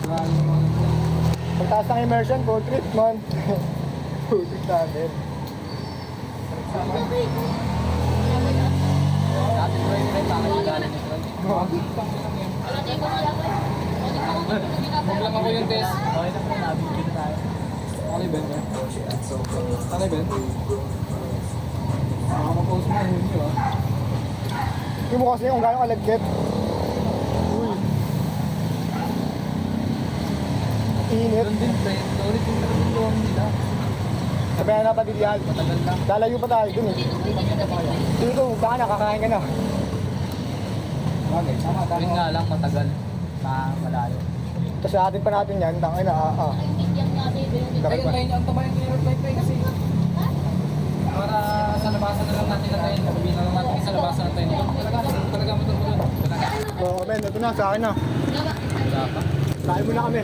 Pagtaas ng immersion, full treatment. Full treat natin. Dati ko rin rin, bakit galing ito? Huwag lang ako yung test. Okay na po, nabigyan tayo. Okay, Ben? Okay, Ben? Makakapost mo ang huli nyo, ah. Hindi mo kasi kung gano'ng kalagkit. Uy. Init. Doon din, pre. Ulit yung pinagpuntuhan nila. Sabihan na patilyan. Matagal lang. Lalayo pa tayo dun eh. Dito, baka nakakain ka na. Bagay, tama. Yun nga lang, matagal. Malayo. Tapos natin pa natin yan, tangay na Ay, antayin nyo, ang tabayan nyo yung reply kasi. Para sa labasan na lang natin antayin. Sabihin na lang natin sa labasan antayin. Talaga matulog. Talaga. Oo, Ben, ito na, sa akin na. Wala pa. Kain mo na kami.